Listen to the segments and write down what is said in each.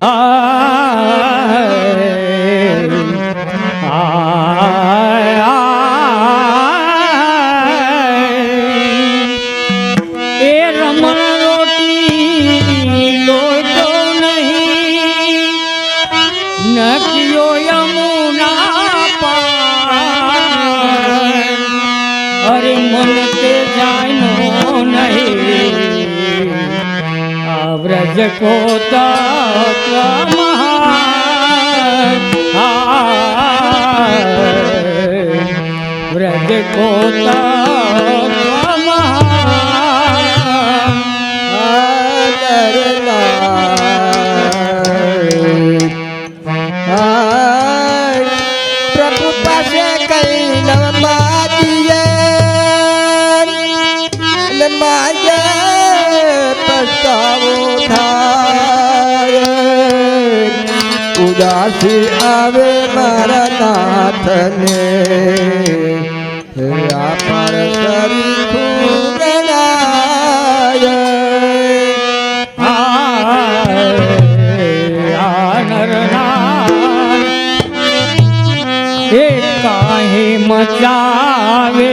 એ રમણ રોટી લોચો નહીં નક્યો યમુના પાર અરે મન તે જાયનો નહીં આ વ્રજ કો તત્વ મહાન વ્રજ કો તત્વ प्रभु पासे कई नमाजे पछतावो थाय उदासी आवे मारा नाथने आ पर सरी खूब गणाय काहे मचावे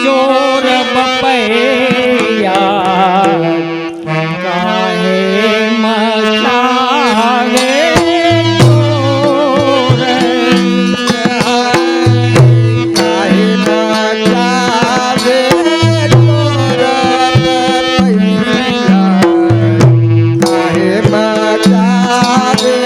चोर बपैया काहे मचावे चोर काहे मचावे चोर बपैया काहे मचावे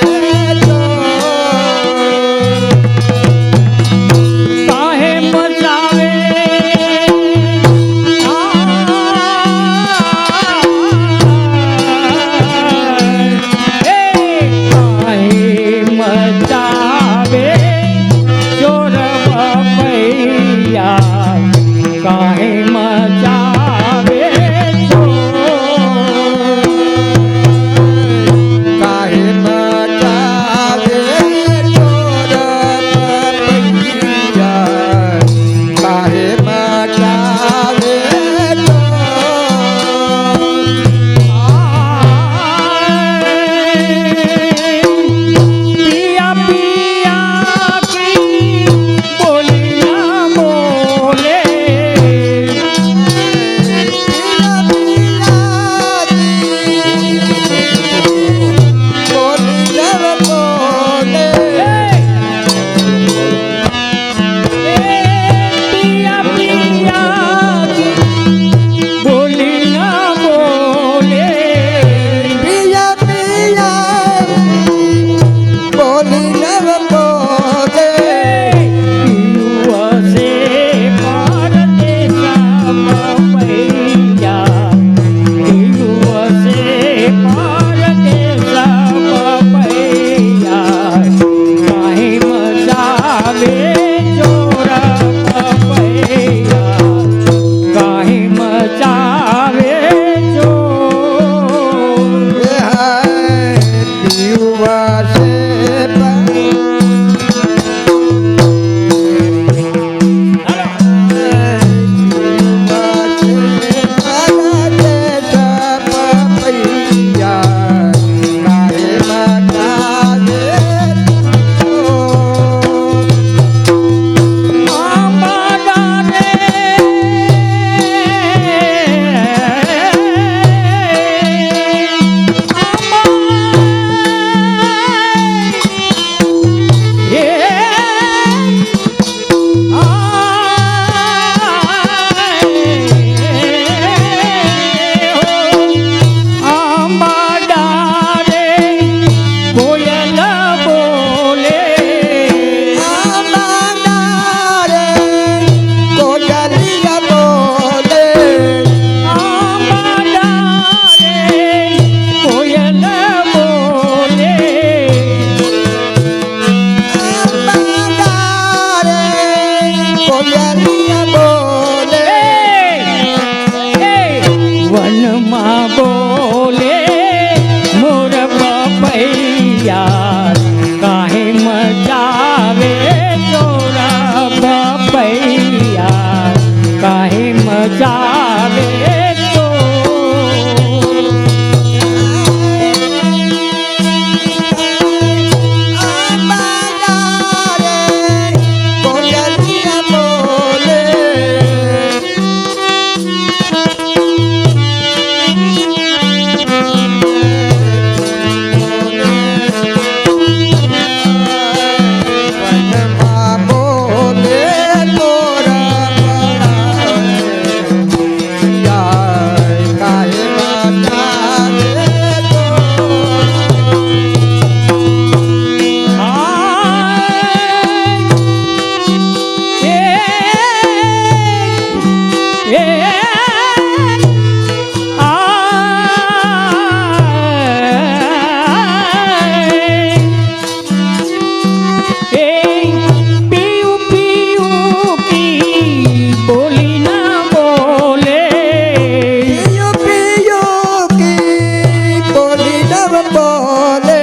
बोले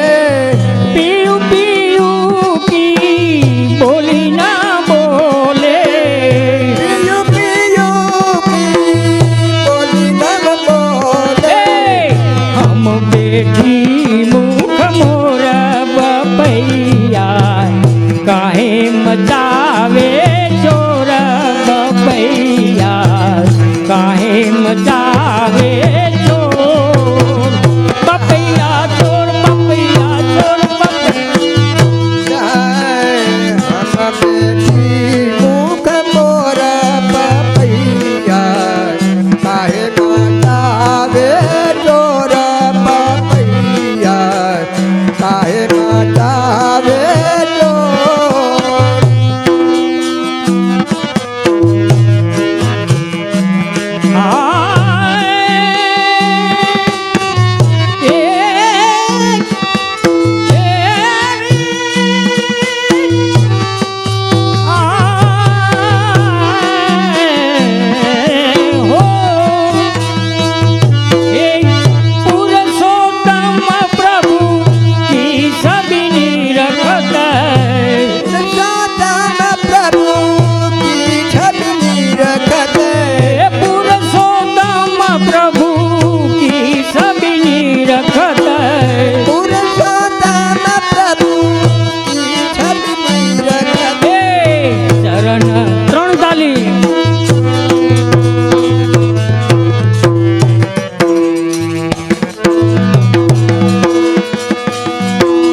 पीयू पीयू की बोली ना बोले पियू पियू की बोली न बोले हम बेठी मुख मोर बपैया काहे मचावे चोर बपैया काहे मचावे चोर बपैया चोर बपैया चोर बपैया हम बेटी मुख मोर पपैया काहे मचावे चोर पपैया काहे मचावे चोर सदाम प्रभु की छवि रखते पुरुषोत्तम प्रभु की सबनी रखत पुरुषोत्तम प्रभु की छवि रखते चरण त्रण ताली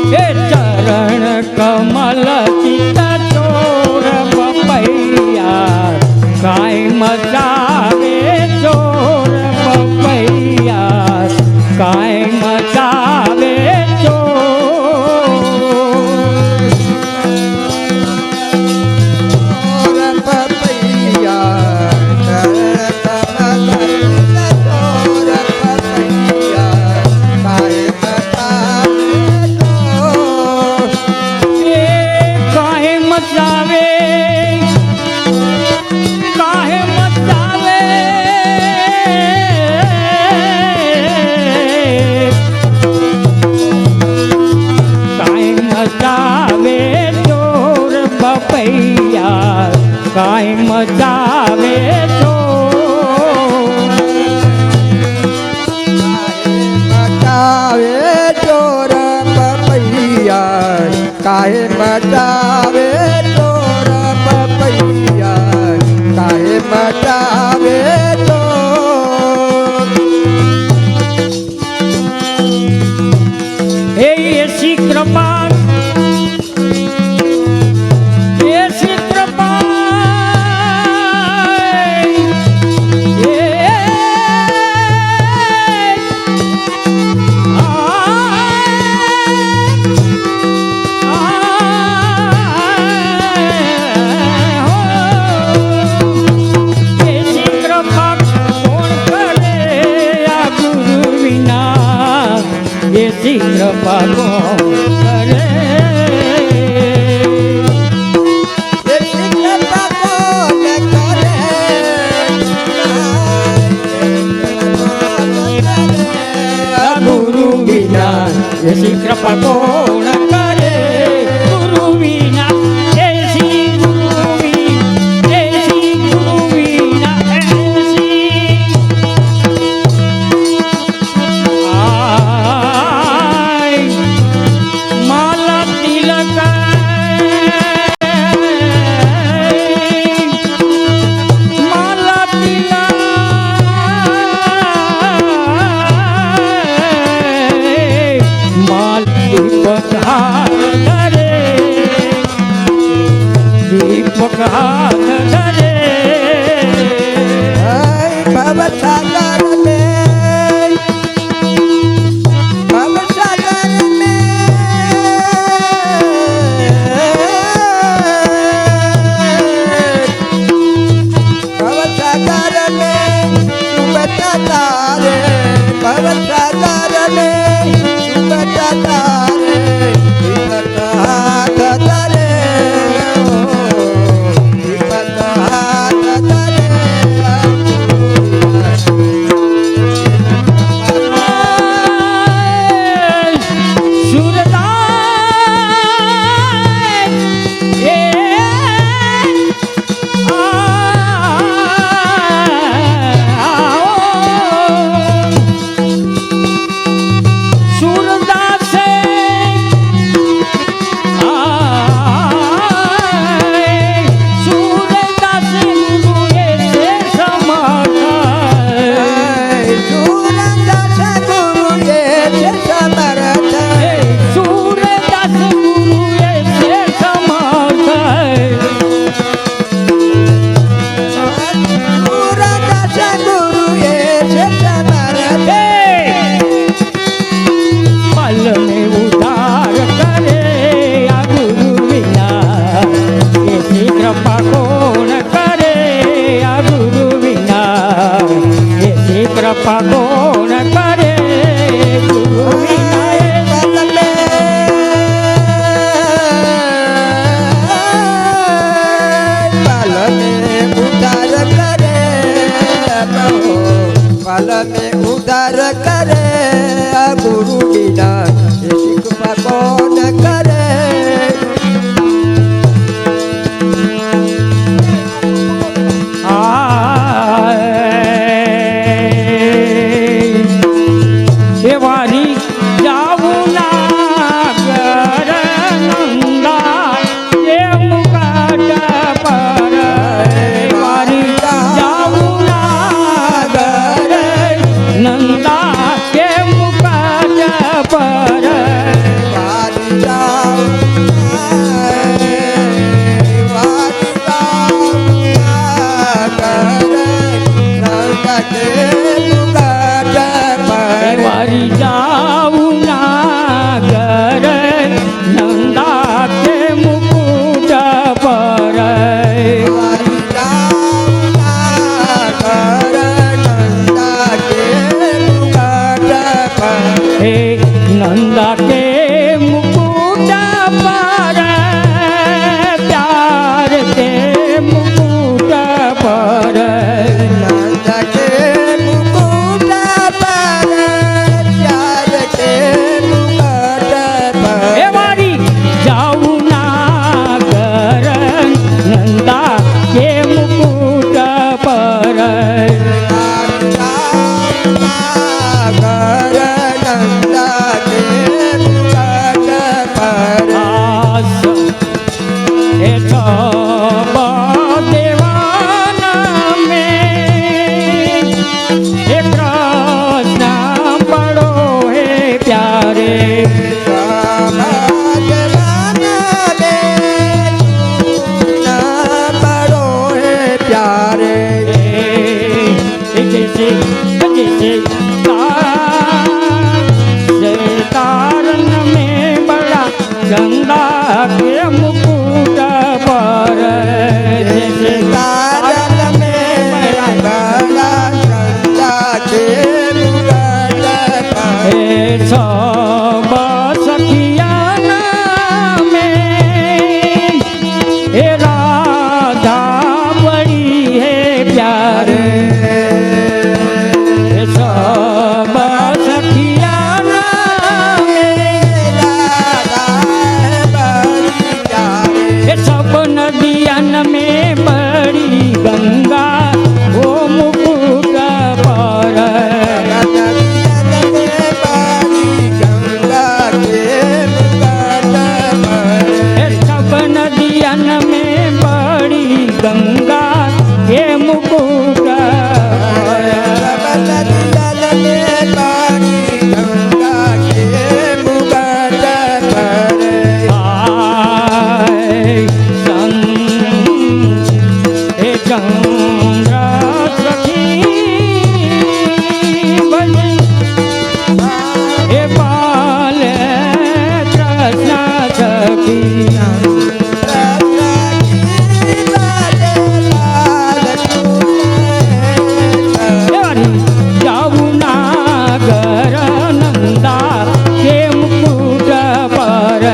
चरण कमल चित चोर बपैया काय मचावे चोर बपैया काय मचावे चोर और पपैया कमल और पपैया काहे काहे मचावे काहे मचावे काहे मचावे चोर बपैया काहे मचावे चोर मचावे चोर पपैया काहे मचावे चोर पपैया काहे मचावे चोर हे ऐसी कृपा ऐसी कृपा ऐसी कृपा कौन करे आ गुरु विना ऐसी कृपा कौन करे ऐसी कृपा कौन करे गुरु बिना ऐसी कृपा कौन करे गुरु बिना ऐसी गुरु बिना ऐसी गुरु बिना ऐसी आय माला तिलक माला तिलक माल दीपक हाथ धरे दीपक हाथ धरे भवसागर में भवसागर में डूबता तारे भवसागर में डूबता तारे दीपक हाथ धरे दीपक हाथ धरे વિચાર કરે આ ગુરુ વિના એ શીખવા કોણ કરે એ વારી જાવું ના ઘર નંદા એ મુકાટ પર વારી જાવું ના ઘર નંદા કે મુકાટ પર વારી જાવ વારી જાવ કરે મુકાટ પર વારી જાવું ના ઘર નંદા કે મુકુટ પર વારી જાવ ઘર નંદા કે મુકાટ પર હે નંદા કે મુકુટ પર પ્યાર કે મુકુટ પર નંદા કે મુકુટ પર પ્યાર કે મુકુટ પર એ વારી જાવું ના ઘર નંદા કે મુકુટ પર આસ એ છબ દેવાના મેં એ કૃષ્ણ પડો હે પ્યારે जैसे जैसे तारन में बड़ा गंगा के मुकुट पर जैसे तारन में सब सखियाना में हे राधा बड़ी है प्यारे सब सखियाना में सब नदियन में बड़ी गंगा वो मुकुट पर सब नदियन में बड़ी गंगा ये मुकुट आय चंद्र सखी बनी हे बाल कृष्ण सखी जाऊ ना घर नंदा के मुकुट पर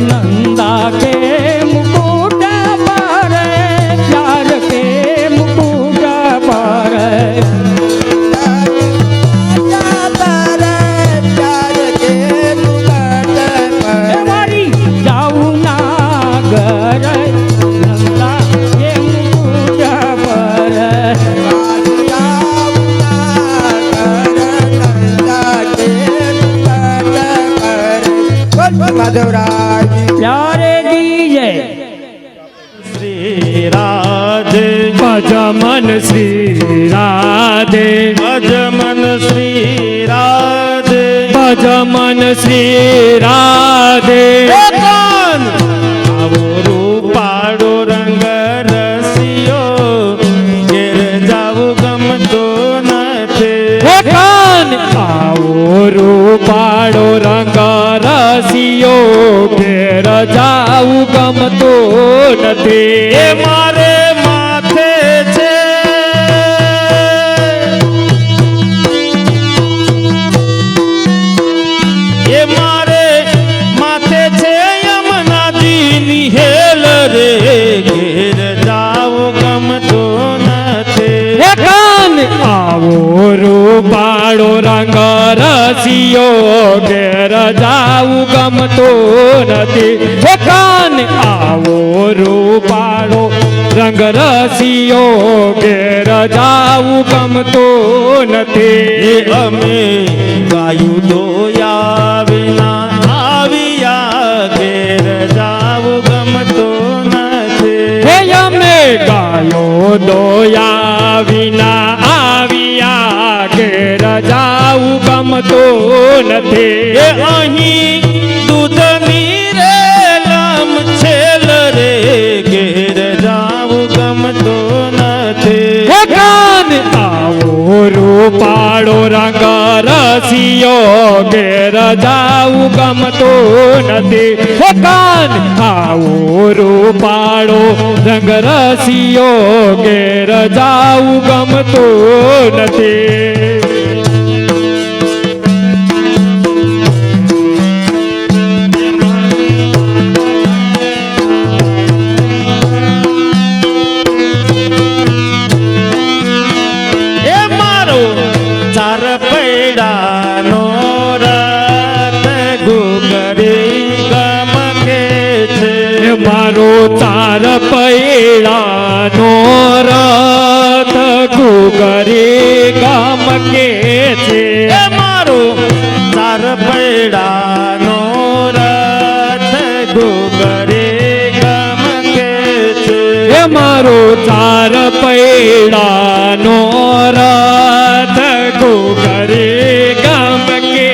नंदा के मुकुट पर प्यार के मुकुट पर वारी जाऊ ना घर नंदा के मुकुट पर माधवराज प्यारे दीजे श्री राधे भजमन श्री राधे भजमन श्री राधे भजमन श्री राधे કાન આવો રૂપાળો રંગ રસિયો ઘેર જાવું ગમતો નથી કાન આવો રૂપાળો રંગ રસિયો ઘેર જાવું ગમતો નથી એ મારે માથે છે એ મારે માથે છે યમુનાજીની હેલ રે રસિયો ઘેર જાવું ગમતું નથી. હે કાન આવો રૂપાળો રંગ રસિયો ઘેર જાવું ગમતું નથી. અમે ગાયું દોયા વિના આવ્યા ઘેર જાવું ગમતું નથી. હે અમે ગાયો દોયા વિના આવ્યા ઘેર જાવું ગમતું નથી. એ અહીં દૂધની રેલમ છેલ રે ઘેર જાવું ગમતું નથી. હે કાન આવો રૂપાળો રંગ રસિયો ઘેર જાવું ગમતું નથી. હે કાન આવો રૂપાળો રંગ રસિયો ઘેર જાવું ગમતું નથી. એ મારો ચાર પૈડાનો રથ ઘૂઘરી ગમકે છે. હે મારો ચાર પૈડાનો રથ ઘૂઘરી ગમકે છે. એ મારો ચાર પૈડાનો રથ ઘૂઘરી ગમકે છે. હે મારો ચાર પૈડાનો રથ ઘૂઘરી ગમકે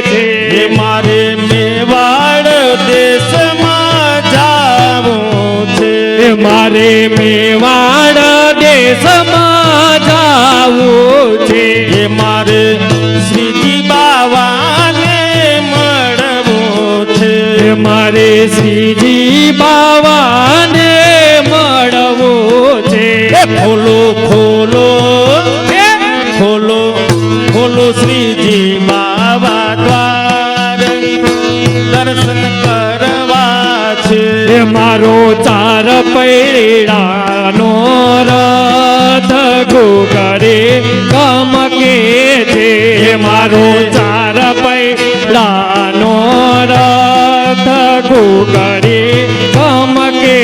છે. એ મારે મેવાડ દેશમાં જાવું છે. હે મારે મેવાડ દેશમાં જાવું છે. એ મારે શ્રીજી બાવાને મળવું છે. હે મારે શ્રીજી બાવાને મળવું છે. ખોલો ખોલો ખોલો ખોલો શ્રીજી બાવા દ્વાર દર્શન કરવા છે. હે મારો ચાર પૈડાનો રથ ઘૂઘરી ગમકે છે. હે મારો ચાર પૈડાનો રથ ઘૂઘરી ગમકે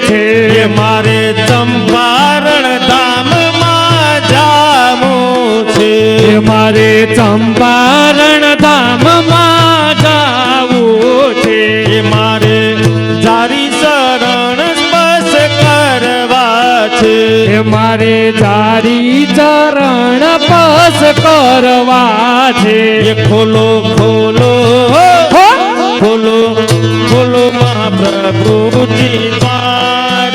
છે. એ મારે ચંપારણ ધામમાં જાવું છે. હે મારે ચંપારણ ધામમાં જાવું છે. એ મારે જારી શરણ સ્પર્શ કરવા છે. હે મારે તારી ચરણ પસ કરવા છે. એ ખોલો ખોલો ખોલો ખોલો મહાપ્રભુજી દ્વાર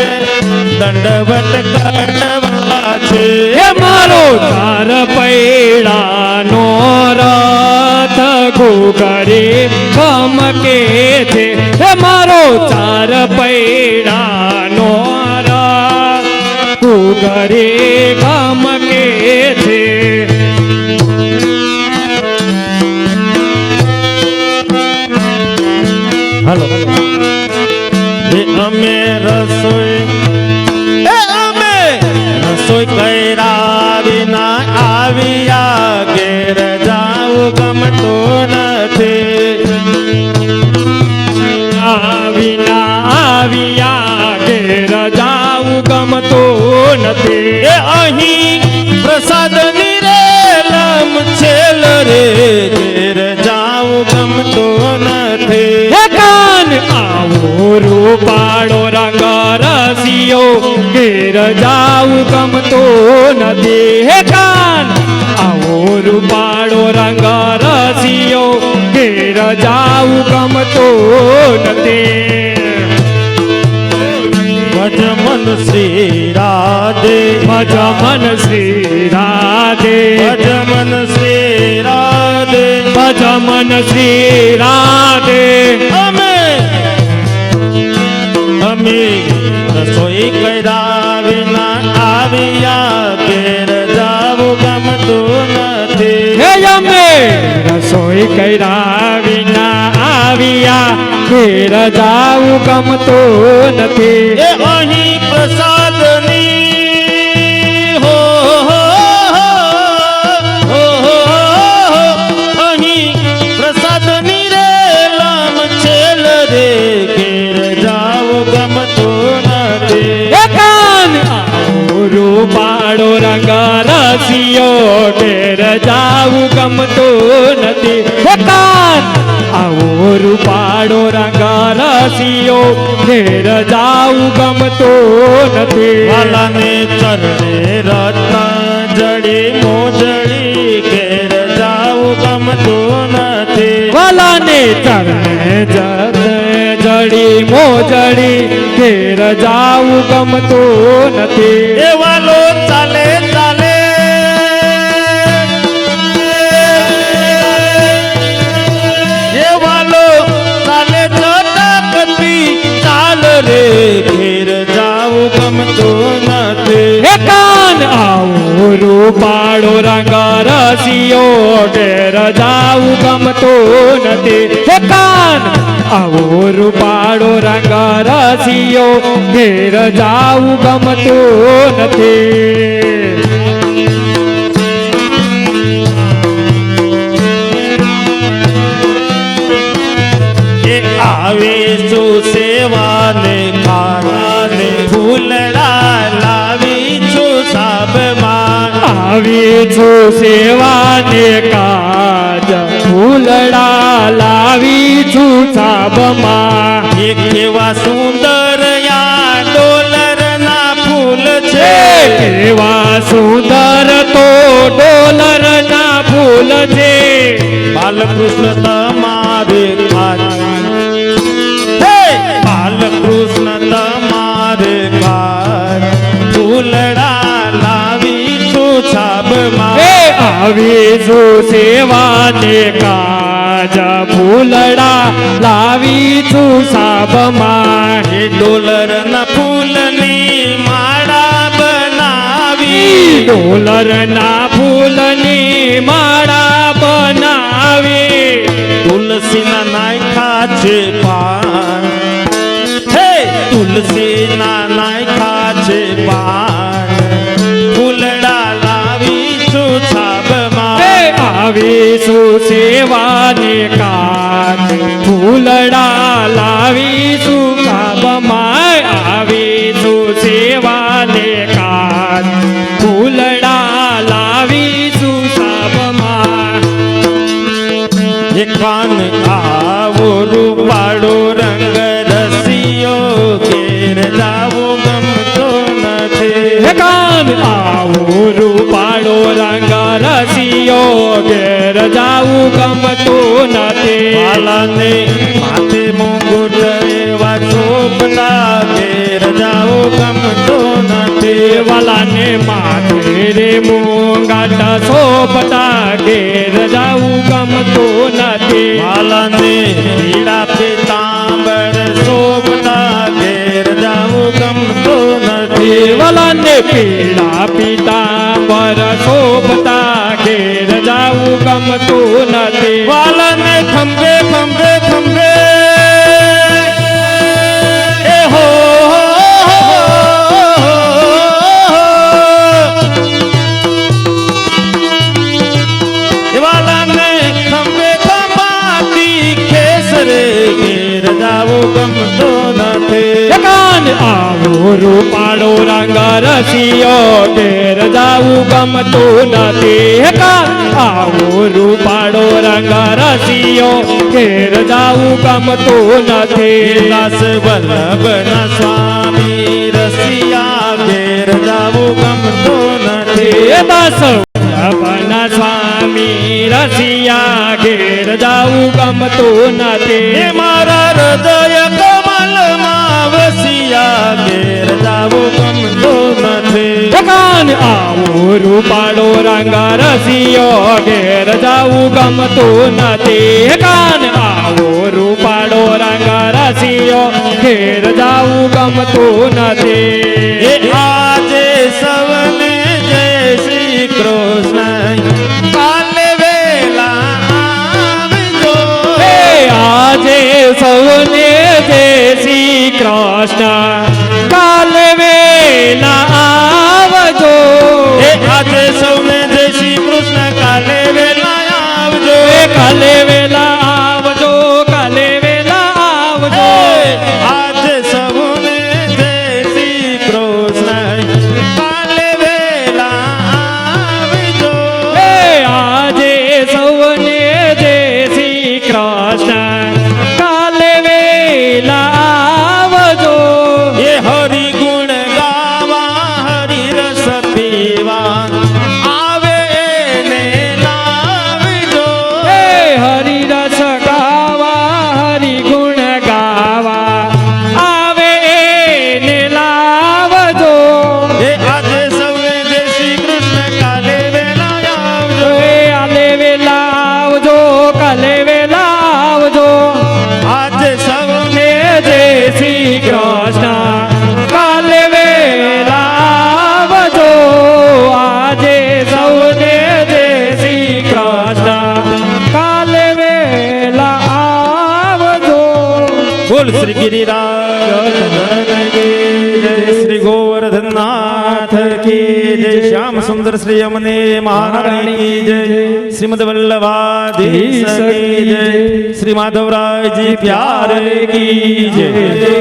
દંડવત કરવા છે. હે મારો ચાર પૈડાનો રથ ઘૂઘરી ગમકે છે. હે મારો ચાર પૈડાનો રથ ઘૂઘરી ગમકે છે. હાલો એ અમે રસોઈ કર્યા વિના આવ્યા ઘેર જાવું ગમતું નથી. વિના આવ્યા ઘેર જાવું ગમતું નથી. એ અહીં પ્રસાદની રેલમ છેલ રે ઘેર જાવું ગમતું નથી. હે કાન આવો રૂપાળો રંગ રસિયો ઘેર જાવું ગમતું નથી. હે કાન આવો રૂપાળો રંગ રસિયો ઘેર જાવું ગમતું નથી. ભજમન શ્રી રાધે ભજમન શ્રી રાધે ભજમન શ્રી રાધે ભજમન શ્રી રાધે. અમે રસોઈ કર્યા વિના આવ્યા ઘેર જાવું ગમતું નથી. હે અમે રસોઈ કર્યા વિના આવ્યા ઘેર જાવું ગમતું નથી. એ અહીં પ્રસાદની હો હો હો હો હો હો અહીં રસિયો ઘેર જાવું ગમતું નથી. હે કાન આવો રૂપાળો રંગ રસિયો ઘેર જાવું ગમતું નથી. વાલાને ચરણે રત્ન જડી મોજડી ઘેર જાવું ગમતું નથી. વાલાને ચરણે જડી મોજડી ઘેર જાવું ગમતું નથી. એ વાલો ચાલે ચાલે એ વાલો ચાલે ચટકતી ચાલ રે ઘેર જાવું ગમતું નથી. હે કાન આવો રૂપાળો રંગ રસિયો ઘેર જાવું ગમતું નથી. હે કાન આવો રૂપાળો રંગ રસિયો ઘેર જાવું ગમતું નથી. એ આવે શું સેવાને ખાનાને ફૂલડા લાવી છું સાબમાં. આવી છું સેવાને કાજ ફૂલડા લાવી છું સાબમાં. એક એવા સુંદર યા ડોલરના ફૂલ છે. કેવા સુંદર તો ડોલરના ફૂલ છે. બાલકૃષ્ણ તમારે હે બાલકૃષ્ણ તમારે ઘર ફૂલડા લાવી છું છાબમાં. હે આવી છું સેવાને કાજ ફૂલડા લાવી છું સાબમાં. એ ડોલરના ફૂલની માળા બનાવી ડોલરના ફૂલની માળા બનાવી. તુલસીના નાયખા છે પાન. હે તુલસીના નાયખા છે પાન ફૂલડા લાવી છું છાબમાં. હે આવીશું સેવાને કાજ ફૂલડા લાવીશું સાબમાં. આવીશું સેવાને કાજ ફૂલડા લાવીશું સાબમાં. એ કાન આવો રૂપાળો રંગ રસિયો ઘેર જાવું ગમતો નથી. હે કાન આવો રૂપાળો રંગ રસિયો ઘેર જાવું ગમતું નથી. વાલાને માથે મુંગુટ એવા શોભતા ઘેર જાવું ગમતો નથી. વાલાને માથે રે મૂંગાટ શોભતા ઘેર જાવું ગમતું નથી. વાલાને પીળા પીતાંબર શોભતા ઘેર જાવું ગમતો નથી. વાલાને પીળા પીતાંબર શોભતા ઘેર જાવું ગમતું નથી. વાલાને ખંભે ખંભે ખંભે એ હો એ વાલાને ખંભે ખંભાતી કેસરે ઘેર જાવું ગમતો નથી. કાન આવો રૂપાળો રંગ રસિયો ઘેર જાવું ગમતું નથી. કાન આવો રૂપાળો રંગ રસિયો ઘેર જાવું ગમતું નથી. દાસ વલ્લભના સ્વામી રસિયા ઘેર જાવું ગમતો નથી. દાસ વલ્લભના સ્વામી રસિયા ઘેર જાવું ગમતું નથી. એ મારા હૃદય કમલમાં વસિયા ઘેર જાવું ગમતો નથી. કાન આવો રૂપાળો રંગ રસિયો ઘેર જાવું ગમતું નથી. કાન આવો રૂપાળો રંગ રસિયો ઘેર જાવું ગમતું નથી. એ આજે સવને જય શ્રી કૃષ્ણ કાલે વેલા આવજો. હે આજે સૌને જય શ્રી કૃષ્ણ કાલે વેલા આવજો. એ આજે સૌને જય શ્રી કૃષ્ણ કાલે વેલા આવજો. કાલે વેલા આવજો. કાલે વેલા આવજો. આજે સૌને જય શ્રી કૃષ્ણ કાલે વેલા बोल श्री गिरिराज धन की जय, श्री गोवर्धन नाथ की जय, श्याम सुंदर श्री यमुने महारानी की जय, श्रीमद वल्लभाधीश की जय, श्री माधवराय जी प्यारे की जय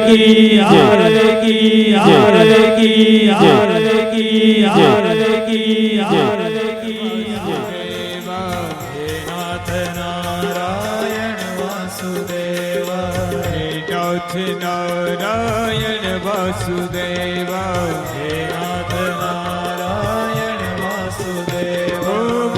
की जय की जय की जय की जय की नाथ नारायण वासुदेव हे नाथ नारायण वासुदेव हे नाथ नारायण वासुदेव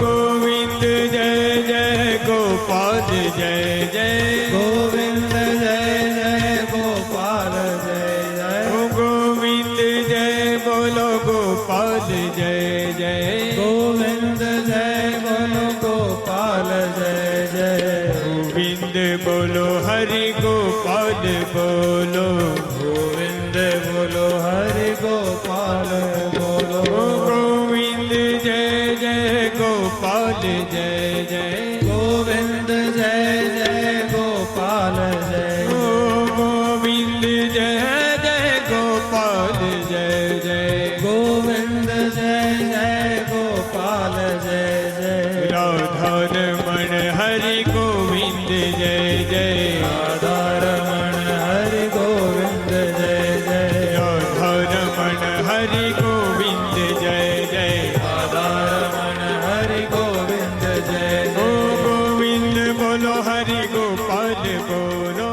गोविंद जय जय गोपाल जय जय गोविंद जय जय गोपाल जय जय गोविंद जय बोलो गोपाल जय जय गोविंद जय बोलो गोपाल जय जय गोविंद बोलो हरि गोपाल बोलो गोविंद बोलो हरि गोपाल बोलो गोविंद जय जय गोपाल जय जय गोविंद जय जय गोपाल जय गोविंद जय जय गोपाल जय जय गोविंद जय जय गोपाल जय जय राधा रमण हरि गोविंद जय जय राधा रमण हरि गोविंद जय जय राधा रमण हरि गोविंद जय जय राधा रमण हरि गोविंद जय जय गोविंद बोलो हरि गोपाल बोलो